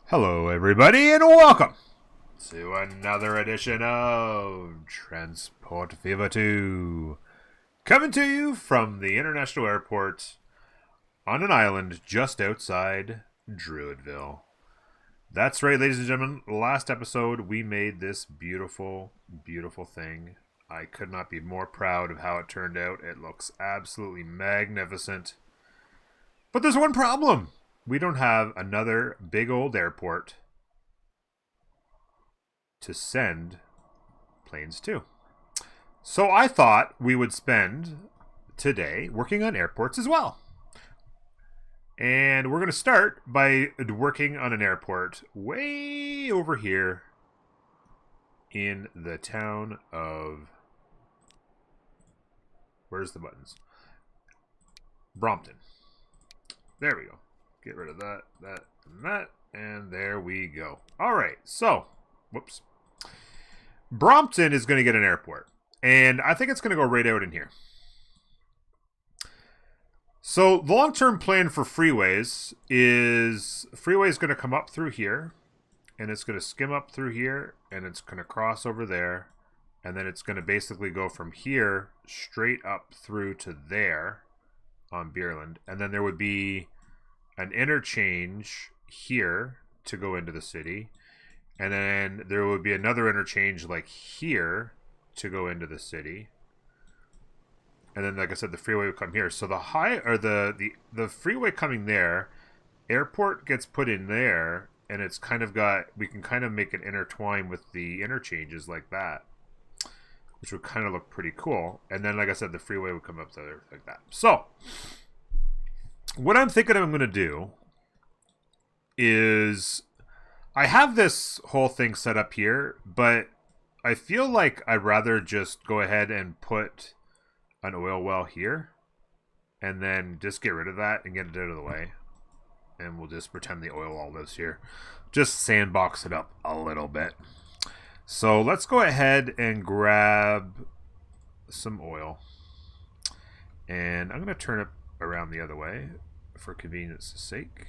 Hello, everybody, and welcome to another edition of Transport Fever 2. Coming to you from the International Airport on an island just outside Druidville. That's right, ladies and gentlemen. Last episode, we made this beautiful, beautiful thing. I could not be more proud of how it turned out. It looks absolutely magnificent. But there's one problem. We don't have another big old airport to send planes to. So I thought we would spend today working on airports as well. And we're going to start by working on an airport way over here in the town of... Where's the buttons? Brompton. There we go. Get rid of that, and that, and there we go. All right, so, whoops. Brompton is going to get an airport, and I think it's going to go right out in here. So, the long-term plan for freeways is going to come up through here, and it's going to skim up through here, and it's going to cross over there, and then it's going to basically go from here straight up through to there on Beerland, and then there would be an interchange here to go into the city, and then there would be another interchange like here to go into the city, and then like I said, the freeway would come here. So the freeway coming there, airport gets put in there, and it's kind of got, we can kind of make it intertwine with the interchanges like that, which would kind of look pretty cool. And then like I said, the freeway would come up there like that. So what I'm thinking I'm going to do is I have this whole thing set up here, but I feel like I'd rather just go ahead and put an oil well here and then just get rid of that and get it out of the way. And we'll just pretend the oil all lives here. Just sandbox it up a little bit. So let's go ahead and grab some oil. And I'm going to turn it around the other way for convenience's sake,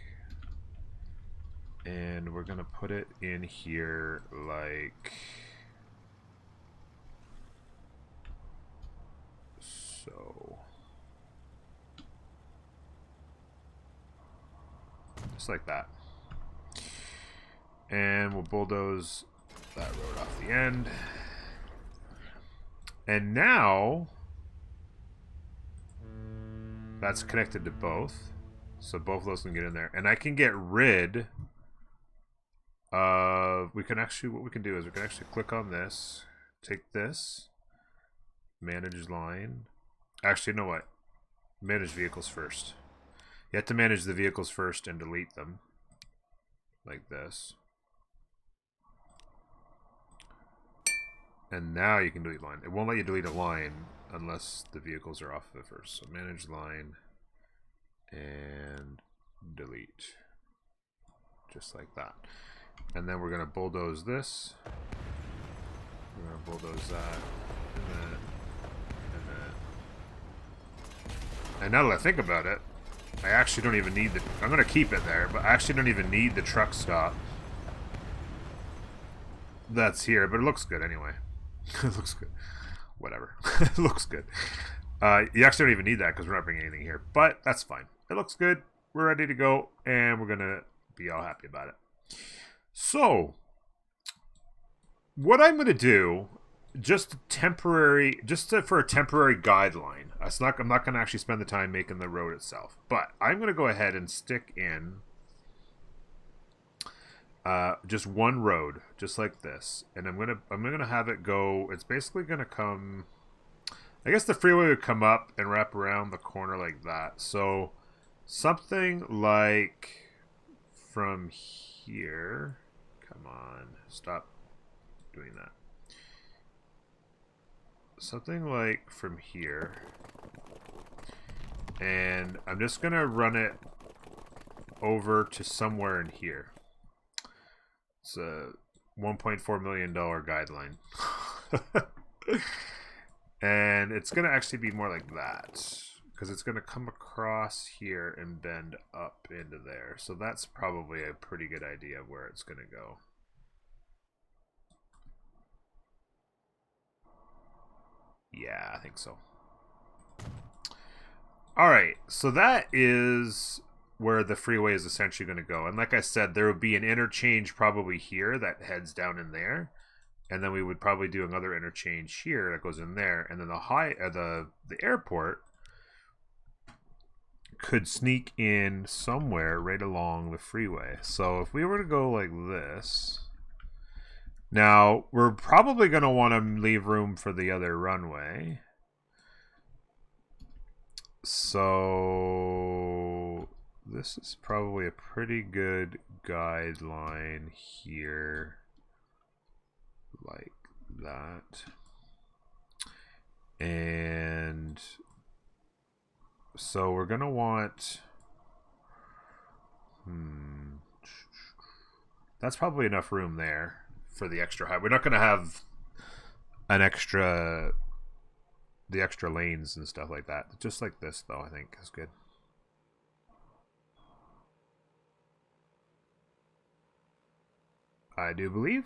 and we're gonna put it in here like so, just like that, and we'll bulldoze that road off the end. And now that's connected to both. So both of those can get in there. And I can get rid of... what we can do is we can actually click on this. Take this. Manage line. Actually, you know what? Manage vehicles first. You have to manage the vehicles first and delete them. Like this. And now you can delete line. It won't let you delete a line unless the vehicles are off of it first. So manage line and delete. Just like that. And then we're going to bulldoze this. We're going to bulldoze that. And that. And that. And now that I think about it, I actually don't even need the... I'm going to keep it there, but I actually don't even need the truck stop that's here. But it looks good anyway. It looks good. Whatever. It looks good. You actually don't even need that because we're not bringing anything here. But that's fine. It looks good. We're ready to go. And we're going to be all happy about it. So, what I'm going to do, for a temporary guideline. I'm not going to actually spend the time making the road itself. But I'm going to go ahead and stick in just one road, just like this. And I'm gonna have it go. It's basically gonna come. I guess the freeway would come up and wrap around the corner like that. So something like from here. Come on, stop doing that. Something like from here, and I'm just gonna run it over to somewhere in here. It's a $1.4 million guideline. And it's going to actually be more like that. because it's going to come across here and bend up into there. So that's probably a pretty good idea of where it's going to go. Yeah, I think so. All right, so that is where the freeway is essentially going to go. And like I said, there would be an interchange probably here that heads down in there. And then we would probably do another interchange here that goes in there. And then the airport could sneak in somewhere right along the freeway. So if we were to go like this, now we're probably going to want to leave room for the other runway. So this is probably a pretty good guideline here, like that. And so we're gonna want that's probably enough room there for the extra height. We're not gonna have the extra lanes and stuff like that. Just like this though, I think is good. I do believe.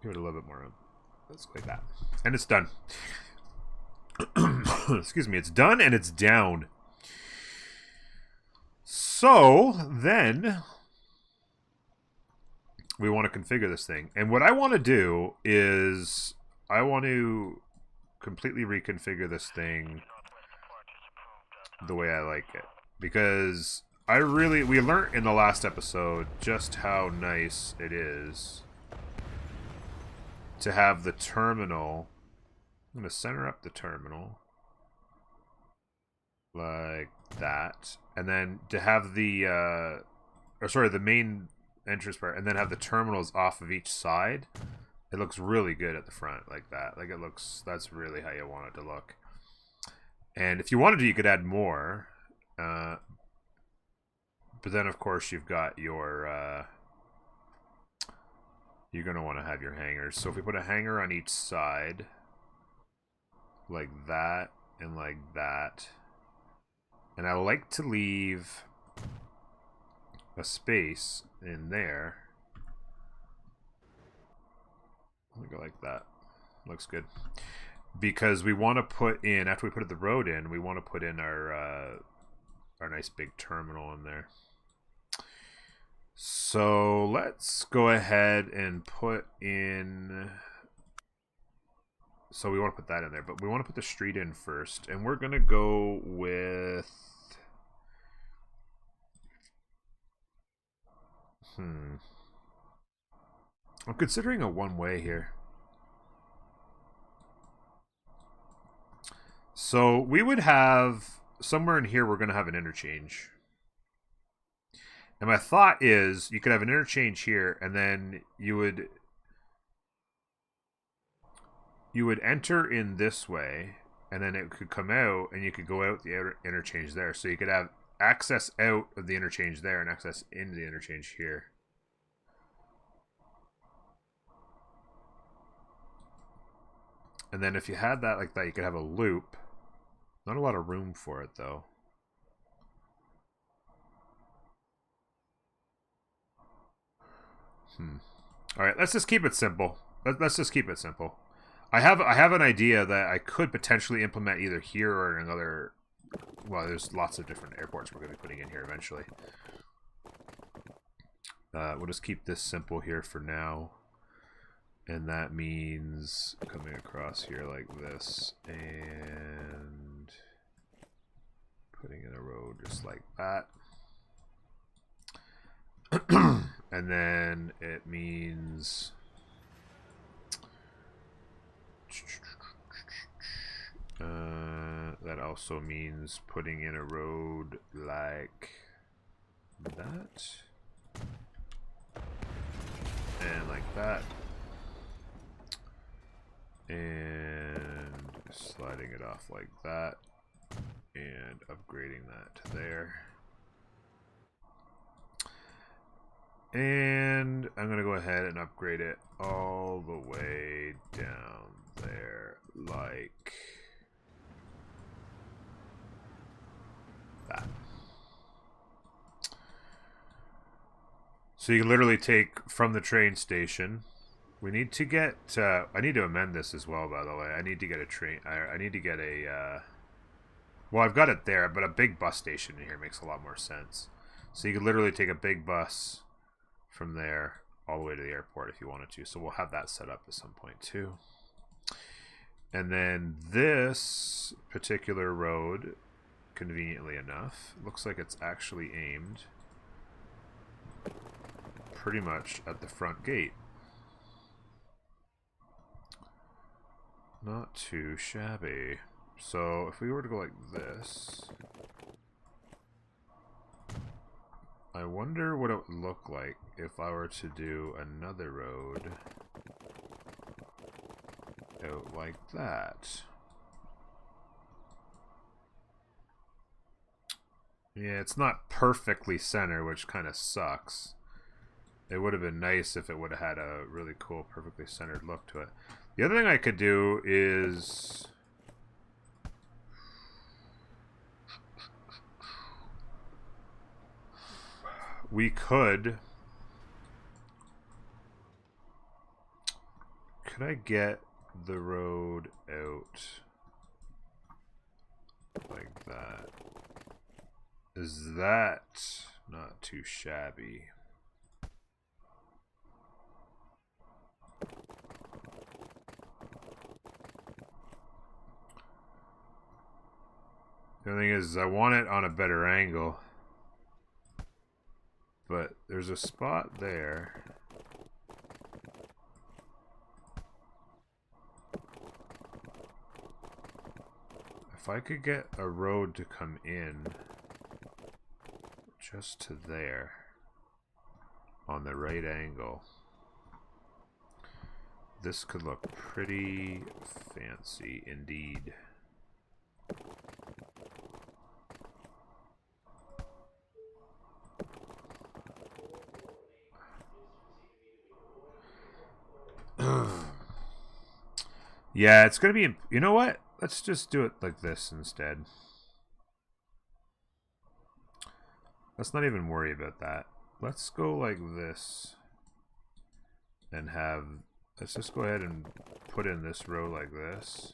Give it a little bit more room. Let's like that. And it's done. Excuse me, it's done and it's down. So then we want to configure this thing. And what I want to do is I want to completely reconfigure this thing the way I like it. Because we learned in the last episode just how nice it is to have the terminal. I'm going to center up the terminal like that, and then to have the the main entrance part, and then have the terminals off of each side. It looks really good at the front like that. Like that's really how you want it to look. And if you wanted to, you could add more. But then of course you've got your you're going to want to have your hangers. So if we put a hanger on each side like that and like that, and I like to leave a space in there. I'll go like that. Looks good. Because we want to put in, after we put the road in, we want to put in our nice big terminal in there. So let's go ahead and put in. So we want to put that in there, but we want to put the street in first, and we're gonna go with. I'm considering a one-way here. So we would have somewhere in here. We're gonna have an interchange. And my thought is you could have an interchange here, and then you would enter in this way, and then it could come out, and you could go out the interchange there. So you could have access out of the interchange there and access into the interchange here. And then if you had that like that, you could have a loop. Not a lot of room for it, though. All right, let's just keep it simple. Let's just keep it simple. I have an idea that I could potentially implement either here or in another. Well, there's lots of different airports we're going to be putting in here eventually. We'll just keep this simple here for now. And that means coming across here like this and putting in a road just like that. And then it means that also means putting in a road like that and like that, and sliding it off like that and upgrading that to there. And I'm going to go ahead and upgrade it all the way down there like that. So you can literally take from the train station. We need to get... I need to amend this as well, by the way. I need to get a train... I need to get a... well, I've got it there, but a big bus station in here makes a lot more sense. So you could literally take a big bus from there all the way to the airport if you wanted to. So we'll have that set up at some point too. And then this particular road, conveniently enough, looks like it's actually aimed pretty much at the front gate. Not too shabby. So if we were to go like this, I wonder what it would look like if I were to do another road out like that. Yeah, it's not perfectly center, which kind of sucks. It would have been nice if it would have had a really cool, perfectly centered look to it. The other thing I could do is... we could... could I get the road out like that? Is that not too shabby? The thing is, I want it on a better angle. But there's a spot there. If I could get a road to come in just to there on the right angle, this could look pretty fancy indeed. Yeah, it's gonna be... you know what? Let's just do it like this instead. Let's not even worry about that. Let's go like this and have... let's just go ahead and put in this row like this,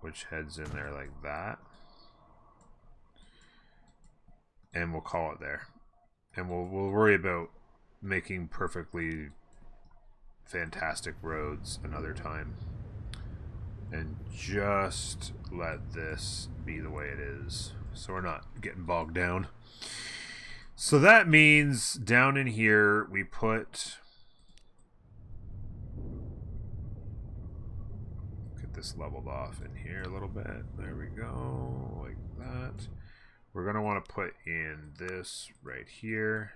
which heads in there like that. And we'll call it there. And we'll worry about making perfectly fantastic roads another time. And just let this be the way it is, so we're not getting bogged down. So that means down in here we put... get this leveled off in here a little bit. There we go, like that. We're going to want to put in this right here.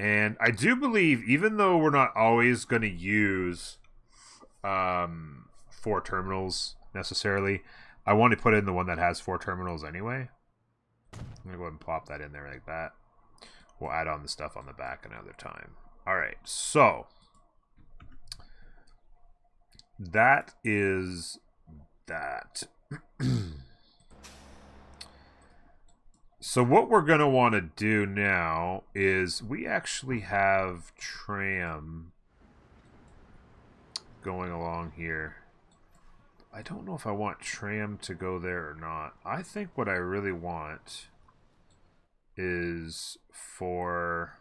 And I do believe, even though we're not always going to use 4 terminals necessarily, I want to put in the one that has 4 terminals anyway. I'm going to go ahead and plop that in there like that. We'll add on the stuff on the back another time. Alright, so that is that. So what we're going to want to do now is we actually have tram going along here. I don't know if I want tram to go there or not. I think what I really want is for...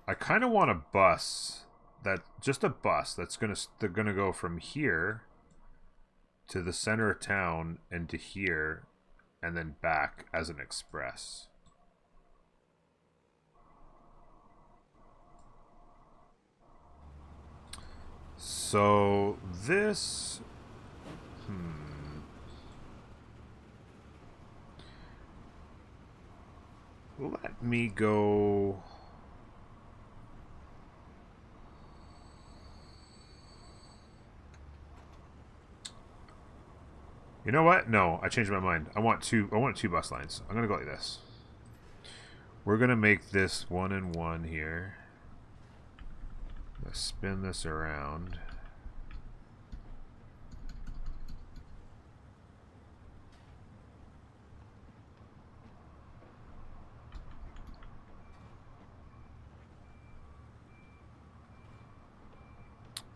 I kind of want a bus that... just a bus that's they're gonna go from here to the center of town and to here and then back as an express. So this... let me go... you know what? No, I changed my mind. I want two bus lines. I'm gonna go like this. We're gonna make this 1 and 1 here. Let's spin this around.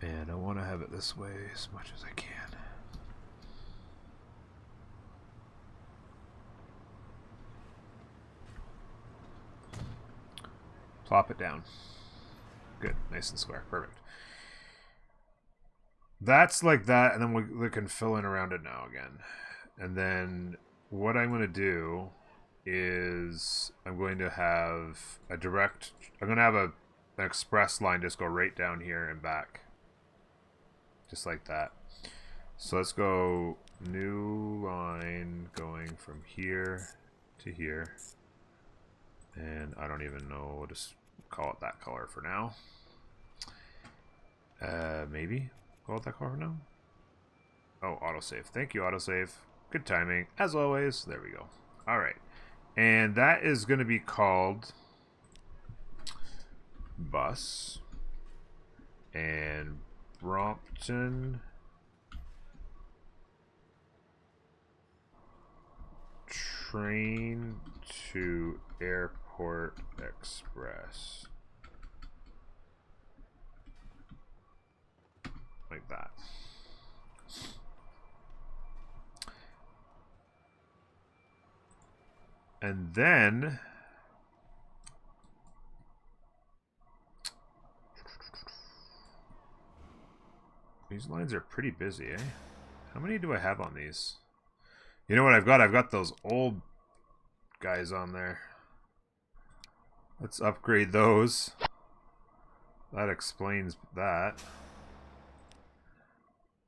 And I want to have it this way as much as I can. Plop it down. Good, nice and square, perfect. That's like that, and then we can fill in around it now again. And then what I'm going to do is I'm going to have a direct... I'm going to have an express line just go right down here and back. Just like that. So let's go new line going from here to here. And I don't even know, we'll just call it that color for now. Maybe call it that color for now. Oh, autosave. Thank you, autosave. Good timing, as always. There we go. All right. And that is going to be called bus and Brompton train to Airport Express. Like that. And then these lines are pretty busy, eh? How many do I have on these? You know what I've got? I've got those old guys on there. Let's upgrade those. That explains that.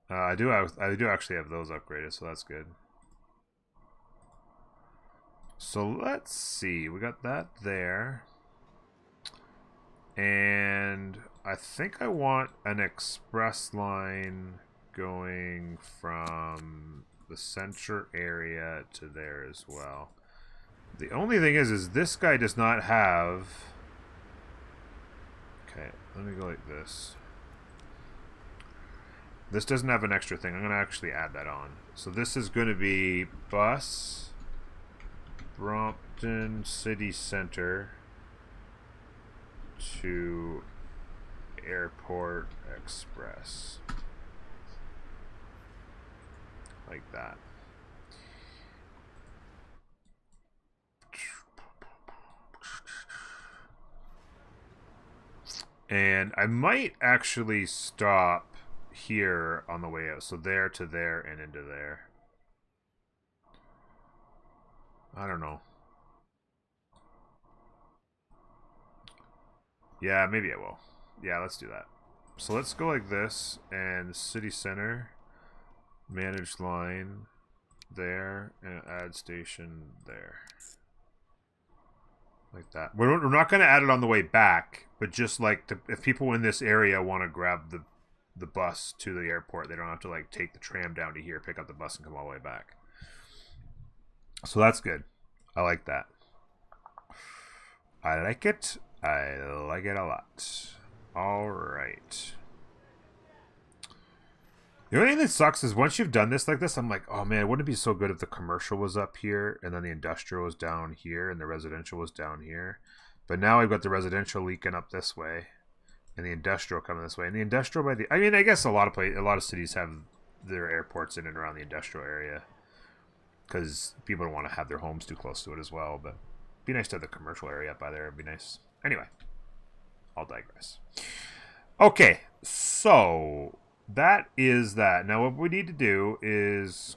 I do actually have those upgraded, so that's good. So let's see. We got that there. And I think I want an express line going from the center area to there as well. The only thing is this guy does not have... Okay, let me go like this. This doesn't have an extra thing. I'm going to actually add that on. So this is going to be bus, Brompton City Center to Airport Express. Like that. And I might actually stop here on the way out. So there to there and into there. I don't know. Yeah, maybe I will. Yeah, let's do that. So let's go like this, and city center, manage line there, and add station there. Like that. We're not going to add it on the way back, but just like if people in this area want to grab the bus to the airport, they don't have to like take the tram down to here, pick up the bus, and come all the way back. So that's good. I like that. I like it. I like it a lot. All right. The only thing that sucks is once you've done this like this, I'm like, oh man, wouldn't it be so good if the commercial was up here and then the industrial was down here and the residential was down here. But now I've got the residential leaking up this way and the industrial coming this way. And the industrial I guess a lot of cities have their airports in and around the industrial area because people don't want to have their homes too close to it as well. But it'd be nice to have the commercial area up by there. It'd be nice. Anyway, I'll digress. Okay, so that is that. Now what we need to do is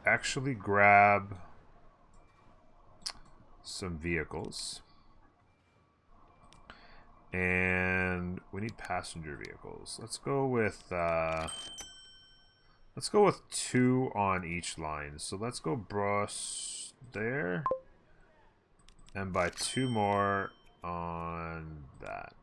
actually grab some vehicles. And we need passenger vehicles. Let's go with 2 on each line. So let's go bus there. And buy 2 more on that.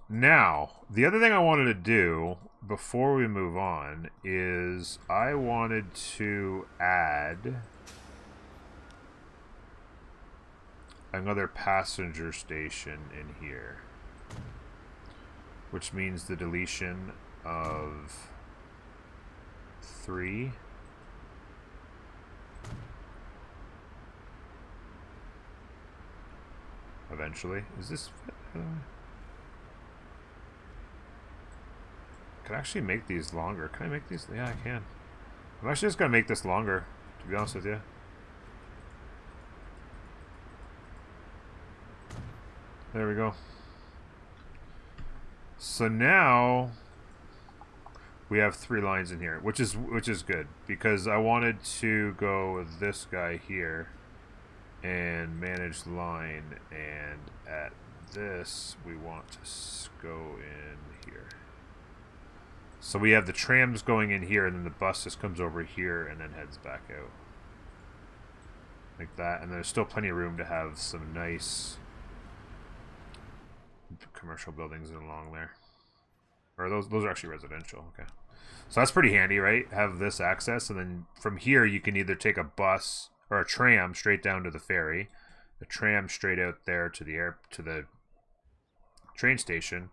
Now, the other thing I wanted to do before we move on is I wanted to add another passenger station in here, which means the deletion of 3. Eventually. Is this... Can I actually make these longer? Can I make these? Yeah, I can. I'm actually just going to make this longer, to be honest with you. There we go. So now we have 3 lines in here, which is good, because I wanted to go with this guy here and manage line, and at this we want to go in here. So we have the trams going in here, and then the bus just comes over here and then heads back out. Like that, and there's still plenty of room to have some nice commercial buildings along there. Or those are actually residential, okay. So that's pretty handy, right? Have this access, and then from here you can either take a bus or a tram straight down to the ferry, a tram straight out there to the train station,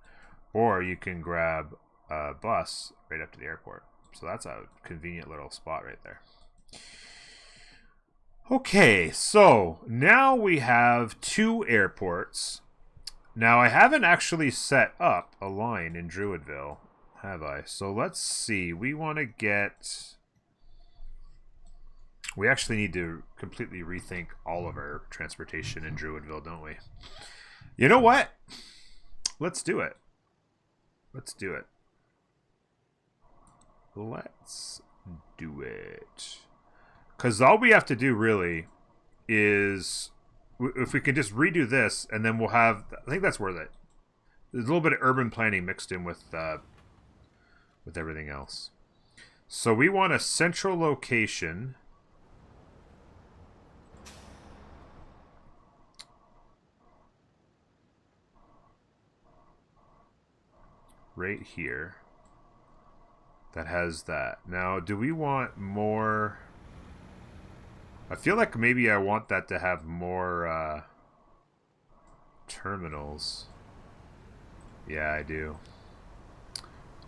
or you can grab a bus right up to the airport. So that's a convenient little spot right there. Okay, so now we have 2 airports. Now I haven't actually set up a line in Druidville, have I? So let's see. We want to get... We actually need to completely rethink all of our transportation in Druidville, don't we? You know what? Let's do it. Let's do it. Let's do it. Because all we have to do really is... If we can just redo this, and then we'll have... I think that's worth it. There's a little bit of urban planning mixed in with everything else. So we want a central location... right here that has that. Now, do we want more? I feel like maybe I want that to have more terminals. Yeah, I do.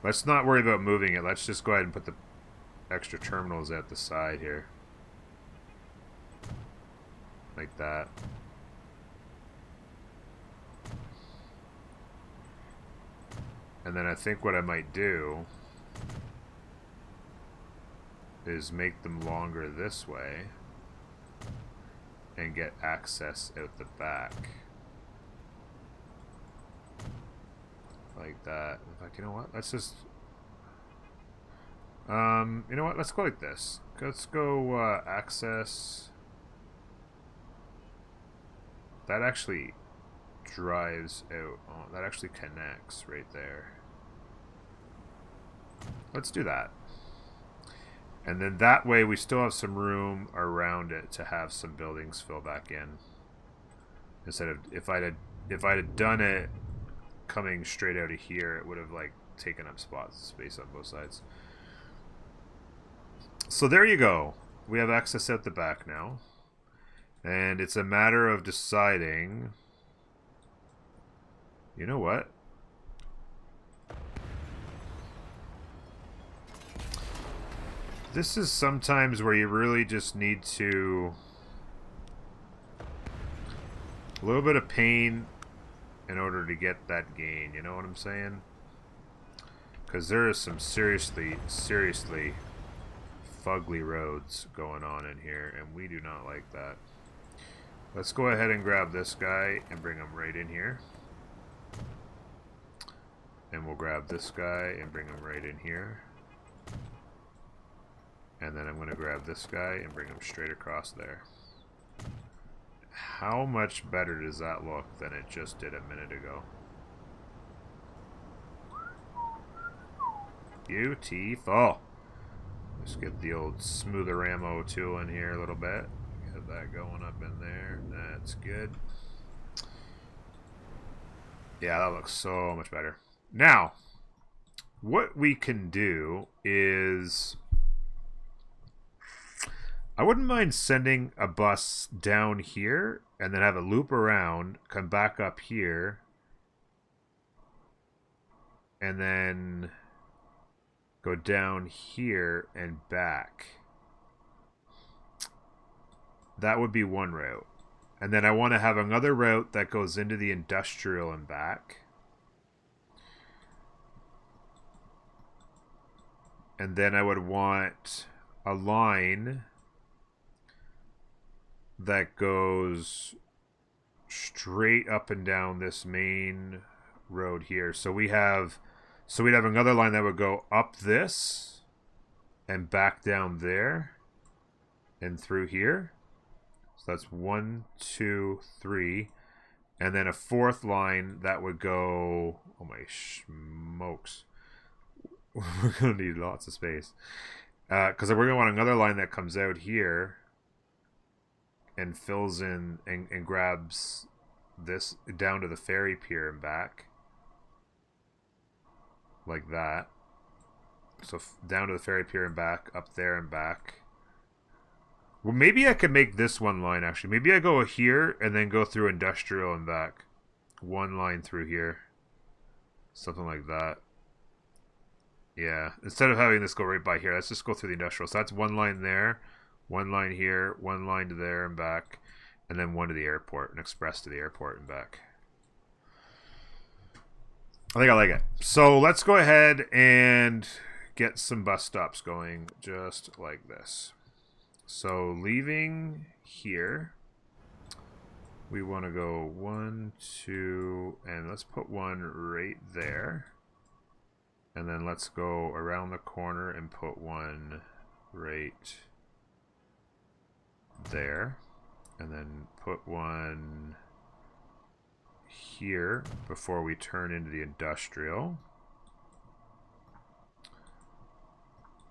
Let's not worry about moving it. Let's just go ahead and put the extra terminals at the side here. Like that. And then I think what I might do is make them longer this way and get access out the back. Like that. In fact, you know what? Let's just... you know what? Let's go like this. Let's go access... That actually drives out. Oh, that actually connects right there. Let's do that. And then that way we still have some room around it to have some buildings fill back in. Instead of if I'd have done it coming straight out of here, it would have like taken up space on both sides. So there you go. We have access out the back now. And it's a matter of deciding... You know what? This is sometimes where you really just need to... A little bit of pain in order to get that gain, you know what I'm saying? Because there is some seriously fugly roads going on in here, and we do not like that. Let's go ahead and grab this guy and bring him right in here. And we'll grab this guy and bring him right in here. And then I'm going to grab this guy and bring him straight across there. How much better does that look than it just did a minute ago? Beautiful. Let's get the old smoother-ammo tool in here a little bit. Get that going up in there. That's good. Yeah, that looks so much better. Now, what we can do is... I wouldn't mind sending a bus down here and then have a loop around, come back up here, and then go down here and back. That would be one route. And then I want to have another route that goes into the industrial and back. And then I would want a line that goes straight up and down this main road here. So we'd have another line that would go up this and back down there and through here. So that's 1, 2, 3. And then a fourth line that would go, oh my smokes. We're going to need lots of space. Because we're going to want another line that comes out here and fills in and grabs this down to the ferry pier and back. Like that. So down to the ferry pier and back, up there and back. Well, maybe I could make this one line, actually. Maybe I go here and then go through industrial and back. One line through here. Something like that. Yeah. Instead of having this go right by here, let's just go through the industrial. So that's one line there, one line here, one line to there and back, and then one to the airport, an express to the airport and back. I think I like it. So let's go ahead and get some bus stops going just like this. So leaving here, we want to go 1, 2, and let's put one right there. And then let's go around the corner and put one right there. And then put one here before we turn into the industrial.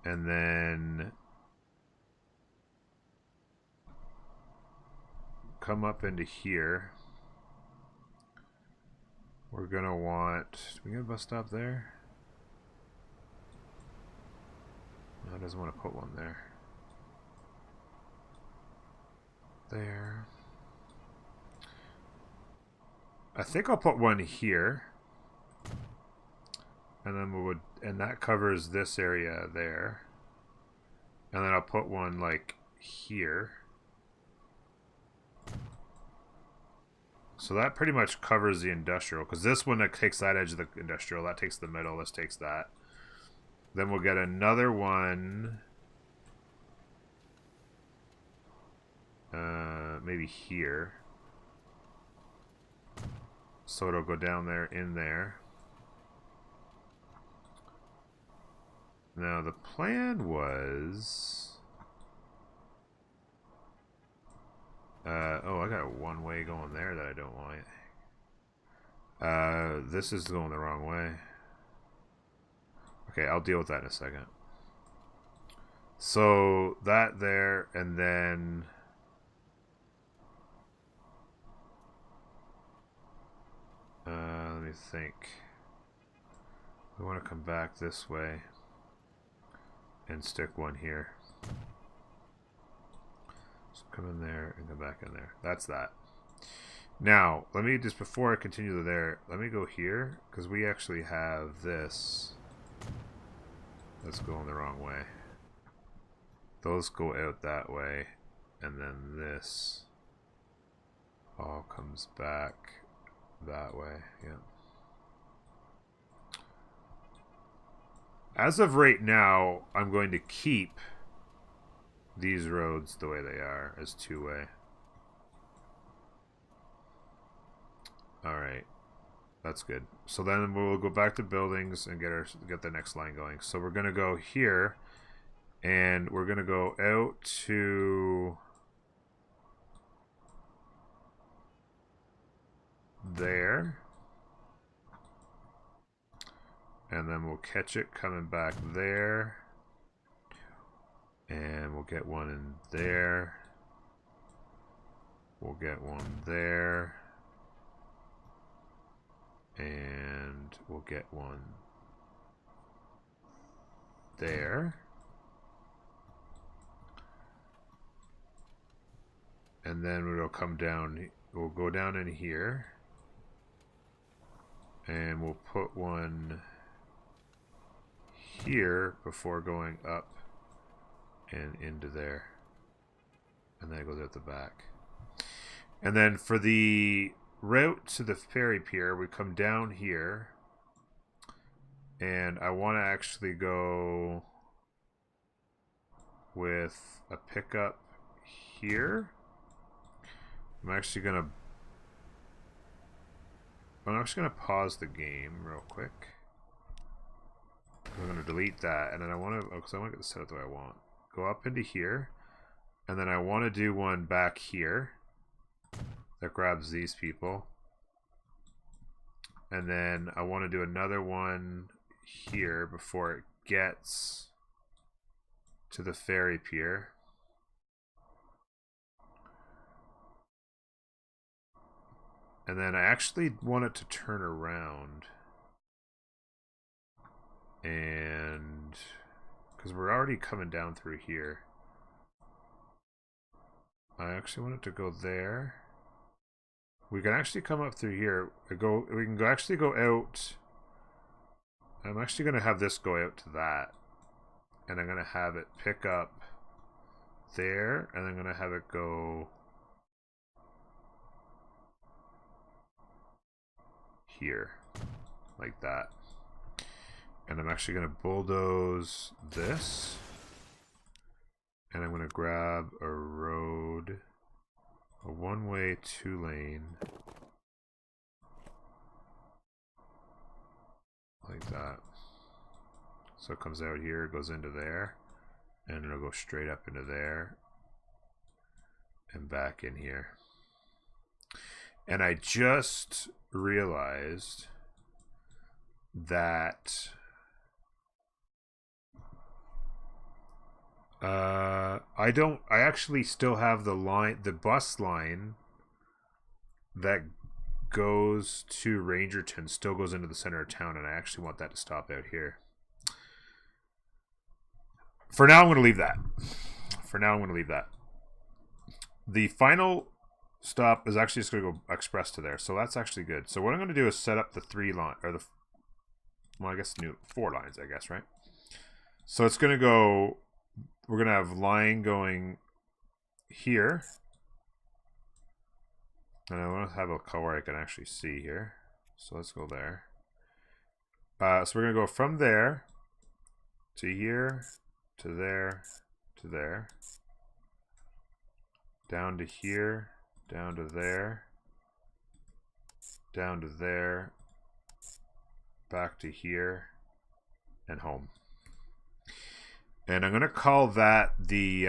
And then come up into here. We're going to want... Do we get a bus stop there? No, it doesn't want to put one there. There. I think I'll put one here. And then we would... And that covers this area there. And then I'll put one, like, here. So that pretty much covers the industrial, because this one that takes that edge of the industrial, that takes the middle, this takes that. Then we'll get another one, maybe here. So it'll go down there, in there. Now the plan was... oh, I got a one-way going there that I don't want. This is going the wrong way. Okay, I'll deal with that in a second. So, that there, and then... let me think. We want to come back this way and stick one here. So come in there and come back in there. That's that. Now, let me just, before I continue there, let me go here, because we actually have this. That's going the wrong way. Those go out that way, and then this all comes back that way. Yeah. As of right now, I'm going to keep these roads the way they are as two-way. Alright. That's good. So then we'll go back to buildings and get the next line going. So we're going to go here, and we're going to go out to there. And then we'll catch it coming back there. And we'll get one in there. We'll get one there. And we'll get one there. And then it'll come down. We'll go down in here. And we'll put one here before going up and into there. And then it goes out the back. And then for the route to the ferry pier, we come down here. And I want to actually go with a pickup here. I'm actually gonna pause the game real quick. I'm gonna delete that, and then I want to, because I want to get this set up the way I want. Go up into here, and then I want to do one back here that grabs these people, and then I want to do another one here before it gets to the ferry pier. And then I actually want it to turn around. And because we're already coming down through here, I actually want it to go there. We can actually come up through here. We can actually go out. I'm actually going to have this go out to that. And I'm going to have it pick up there. And I'm going to have it go here. Like that. And I'm actually going to bulldoze this. And I'm going to grab a road. A one-way, two-lane. Like that. So it comes out here, goes into there, and it'll go straight up into there, and back in here. And I just realized that I actually still have the bus line that goes to Rangerton still goes into the center of town, and I actually want that to stop out here. For now, I'm going to leave that. The final stop is actually just going to go express to there, so that's actually good. So what I'm going to do is set up the 4 lines, I guess, right? So it's going to go, we're going to have line going here. And I want to have a color I can actually see here. So let's go there. So we're going to go from there to here, to there, to there. Down to here, down to there, down to there, back to here, and home. And I'm going to call that the...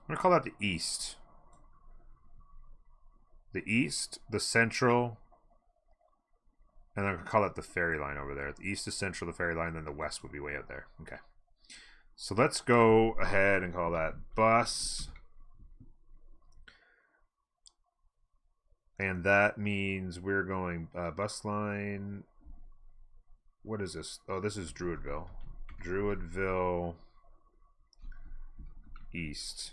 I'm going to call that the east. The east, the central, and I'm going to call that the ferry line over there. The east is central, the ferry line, then the west would be way out there. Okay. So let's go ahead and call that bus. And that means we're going bus line. What is this? Oh, this is Druidville. Druidville East.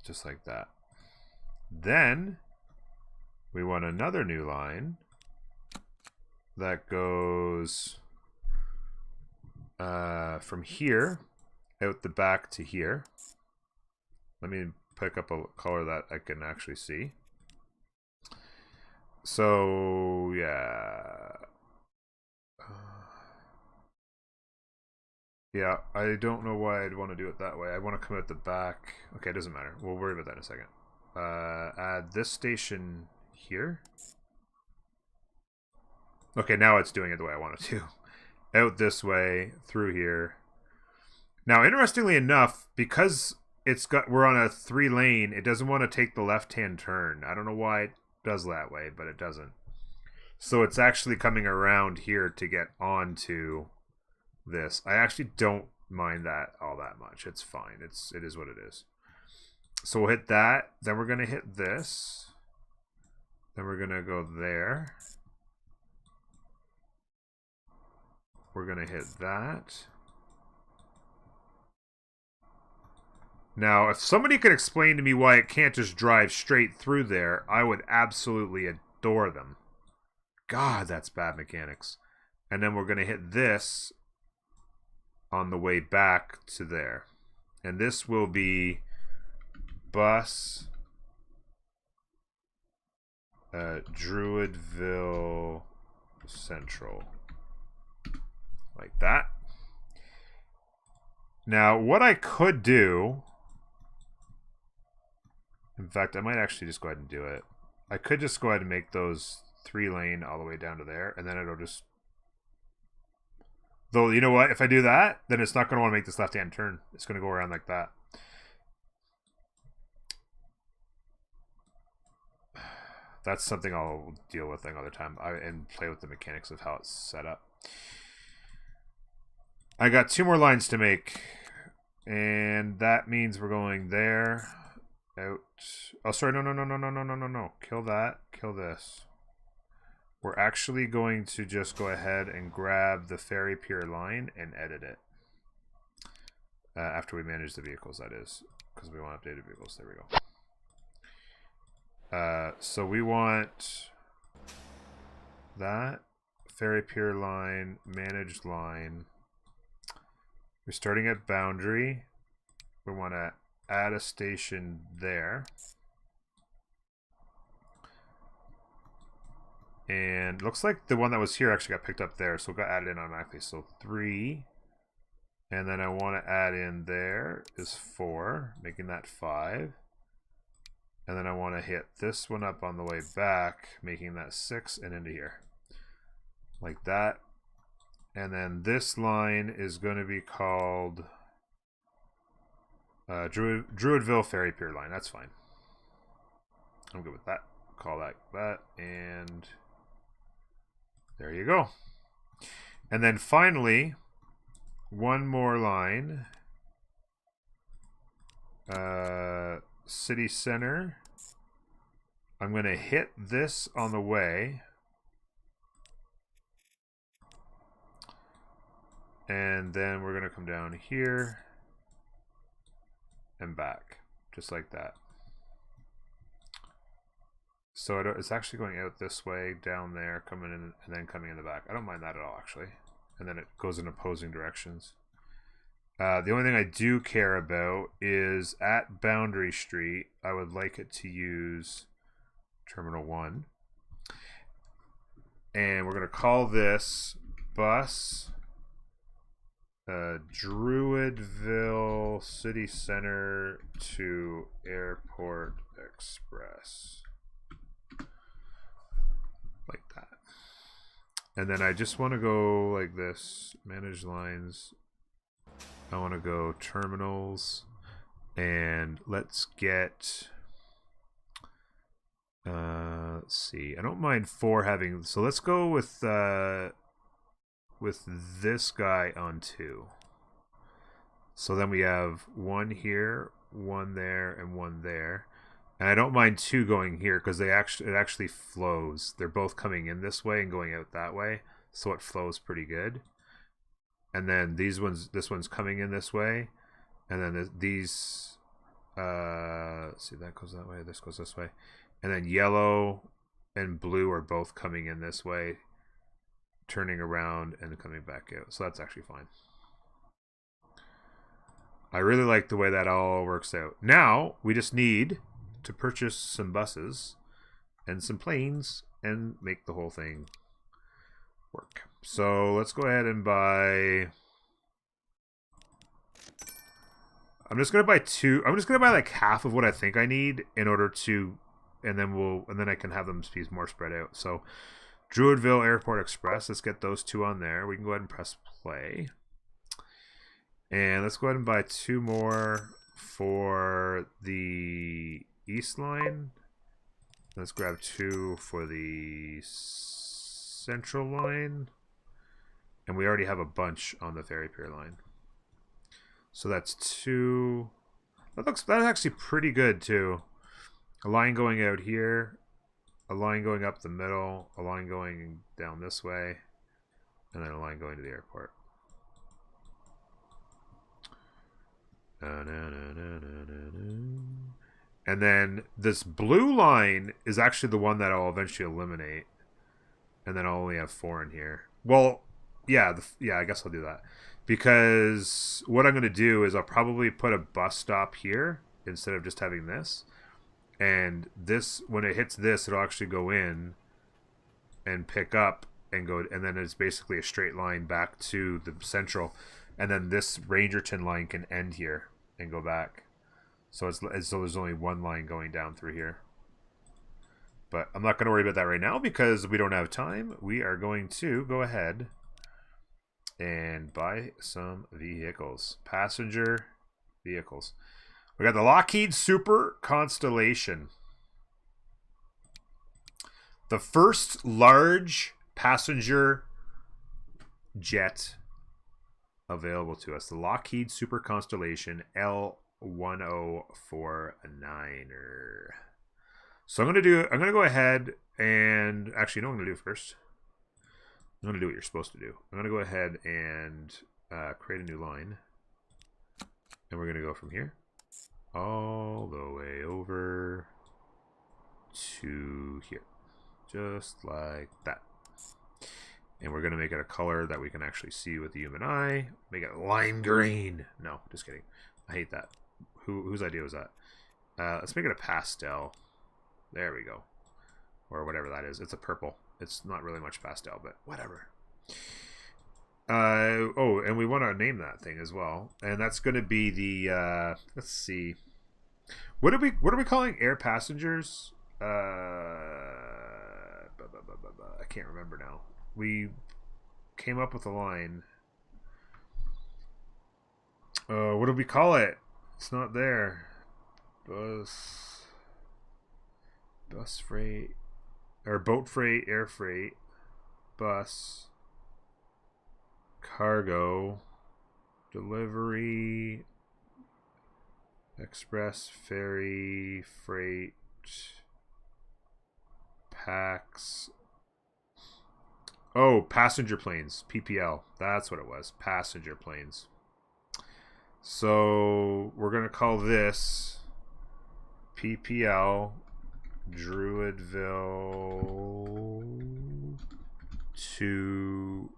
Just like that. Then we want another new line that goes from here out the back to here. Let me pick up a color that I can actually see. So yeah. Yeah, I don't know why I'd want to do it that way. I want to come out the back. Okay, it doesn't matter. We'll worry about that in a second. Add this station here. Okay, now it's doing it the way I want it to. Out this way, through here. Now, interestingly enough, because we're on a 3-lane, it doesn't want to take the left-hand turn. I don't know why it does that way, but it doesn't. So it's actually coming around here to get onto this. I actually don't mind that all that much. It's fine. It is what it is. So we'll hit that. Then we're going to hit this. Then we're going to go there. we're going to hit that. Now, if somebody could explain to me why it can't just drive straight through there, I would absolutely adore them. God, that's bad mechanics. And then we're going to hit this on the way back to there. And this will be bus Druidville Central. Like that. Now, what I could do... In fact, I might actually just go ahead and do it. I could just go ahead and make those 3-lane all the way down to there, and then it'll just... Though, you know what? If I do that, then it's not going to want to make this left-hand turn. It's going to go around like that. That's something I'll deal with another time and play with the mechanics of how it's set up. I got 2 more lines to make, and that means we're going there, out. Oh, sorry, no. Kill that, kill this. We're actually going to just go ahead and grab the ferry pier line and edit it. After we manage the vehicles, that is, because we want updated vehicles. There we go. So we want that ferry pier line, managed line. We're starting at boundary. We want to add a station there. And looks like the one that was here actually got picked up there, so it got added in automatically. So 3. And then I want to add in there is 4, making that 5. And then I want to hit this one up on the way back, making that 6 and into here. Like that. And then this line is going to be called Druidville Ferry Pier Line. That's fine. I'm good with that. Call that. And there you go. And then finally, one more line. City Center. I'm going to hit this on the way. And then we're going to come down here and back, just like that. So it's actually going out this way, down there, coming in, and then coming in the back. I don't mind that at all, actually. And then it goes in opposing directions. The only thing I do care about is at Boundary Street, I would like it to use Terminal 1. And we're going to call this bus Druidville City Center to Airport Express. Like that. And then I just want to go like this. Manage lines. I want to go terminals. And let's get... let's see. I don't mind 4 having... So let's go with this guy on 2. So then we have 1 here, 1 there, and 1 there. And I don't mind 2 going here because it actually flows. They're both coming in this way and going out that way, so it flows pretty good. And then this one's coming in this way, and then these see, that goes that way, this goes this way. And then yellow and blue are both coming in this way, turning around and coming back out. So that's actually fine. I really like the way that all works out. Now we just need to purchase some buses and some planes and make the whole thing work. So let's go ahead and buy... I'm just gonna buy 2. I'm just gonna buy like half of what I think I need in order to, and then I can have them be more spread out. So Druidville Airport Express, let's get those 2 on there. We can go ahead and press play. And let's go ahead and buy 2 more for the East Line. Let's grab 2 for the Central Line. And we already have a bunch on the Ferry Pier Line. So that's 2. That's actually pretty good too. A line going out here, a line going up the middle, a line going down this way, and then a line going to the airport. And then this blue line is actually the one that I'll eventually eliminate. And then I'll only have 4 in here. Well, yeah, I guess I'll do that. Because what I'm going to do is I'll probably put a bus stop here instead of just having this. And this, when it hits this, it'll actually go in and pick up and go. And then it's basically a straight line back to the central. And then this Rangerton line can end here and go back. So there's only one line going down through here. But I'm not going to worry about that right now because we don't have time. We are going to go ahead and buy some vehicles. Passenger vehicles. We got the Lockheed Super Constellation. The first large passenger jet available to us. The Lockheed Super Constellation L1049er. So I'm gonna go ahead and actually, you know what I'm gonna do first? I'm gonna do what you're supposed to do. I'm gonna go ahead and create a new line, and we're gonna go from here all the way over to here, just like that. And we're gonna make it a color that we can actually see with the human eye. Make it lime green. No, just kidding. I hate that. Whose idea was that? Let's make it a pastel. There we go. Or whatever that is. It's a purple. It's not really much pastel, but whatever. Oh, and we want to name that thing as well. And that's going to be the, let's see. What are we calling air passengers? I can't remember now. We came up with a line. What do we call it? It's not there. Bus freight, or boat freight, air freight, bus, cargo, delivery, express, ferry, freight, packs. Oh, passenger planes, PPL. That's what it was, passenger planes. So we're going to call this PPL Druidville to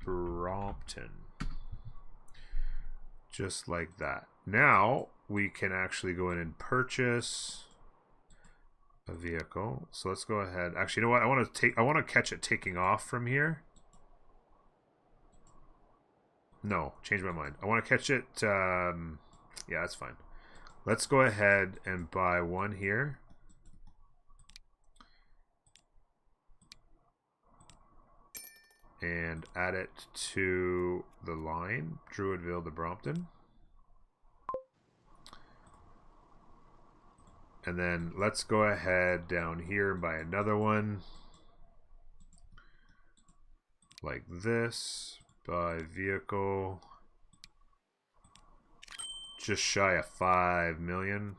Brompton. Just like that. Now we can actually go in and purchase a vehicle. So let's go ahead. Actually, you know what? I want to catch it taking off from here. No, change my mind. I want to catch it. Yeah, that's fine. Let's go ahead and buy one here. And add it to the line, Druidville to Brompton. And then let's go ahead down here and buy another one. Like this. Buy vehicle. Just shy of 5 million.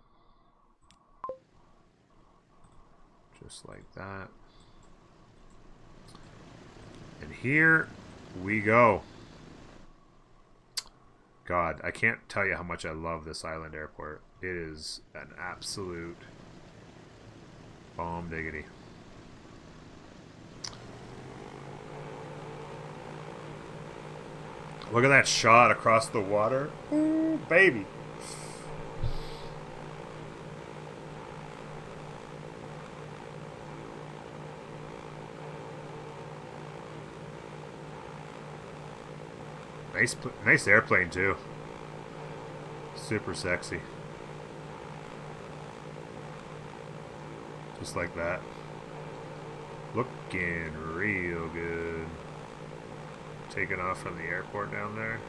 Just like that. And here we go. God, I can't tell you how much I love this island airport. It is an absolute bomb diggity. Look at that shot across the water. Ooh, baby. Nice airplane too. Super sexy. Just like that. Looking real good. Taking off from the airport down there.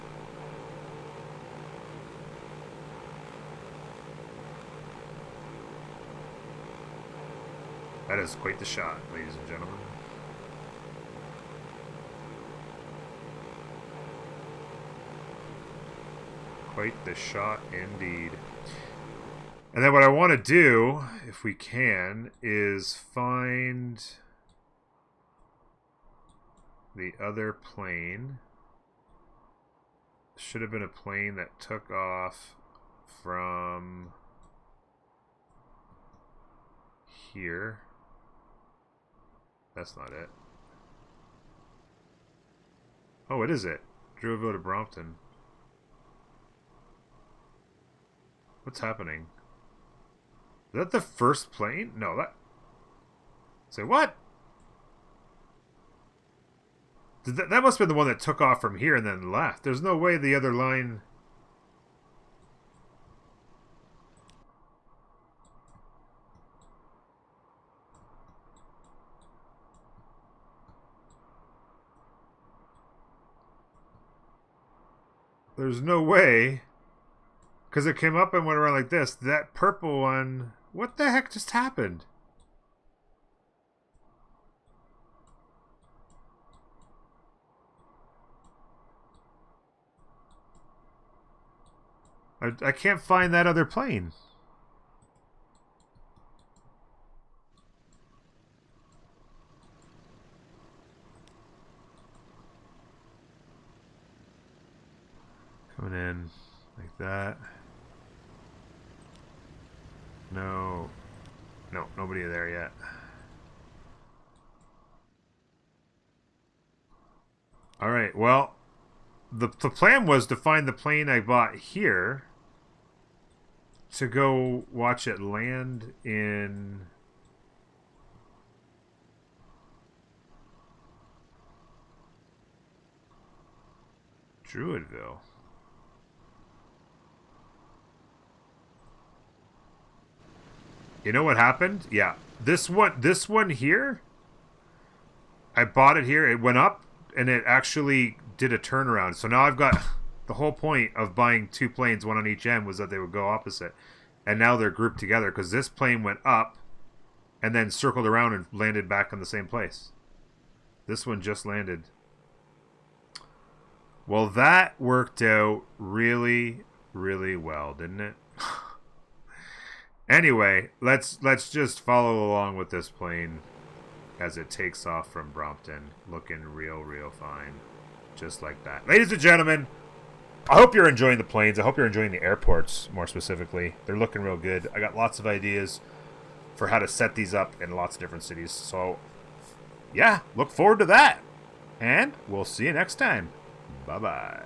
That is quite the shot, ladies and gentlemen. Quite the shot indeed. And then what I want to do, if we can, is find the other plane should have been a plane that took off from here. That's not it. Oh, it is it. Drewville to Brompton. What's happening? Is that the first plane? No, that... Say what? That must have been the one that took off from here and then left. There's no way the other line... There's no way. Because it came up and went around like this. That purple one... What the heck just happened? I can't find that other plane. Coming in like that. No. No, nobody there yet. Alright, well, the plan was to find the plane I bought here to go watch it land in... Druidville. You know what happened? Yeah. This one here, I bought it here, it went up, and it actually did a turnaround. So now I've got... The whole point of buying two planes, one on each end, was that they would go opposite. And now they're grouped together, because this plane went up, and then circled around and landed back in the same place. This one just landed. Well, that worked out really, really well, didn't it? Anyway, let's just follow along with this plane as it takes off from Brompton, looking real fine, just like that. Ladies and gentlemen, I hope you're enjoying the planes. I hope you're enjoying the airports, more specifically. They're looking real good. I got lots of ideas for how to set these up in lots of different cities. So, yeah, look forward to that. And we'll see you next time. Bye-bye.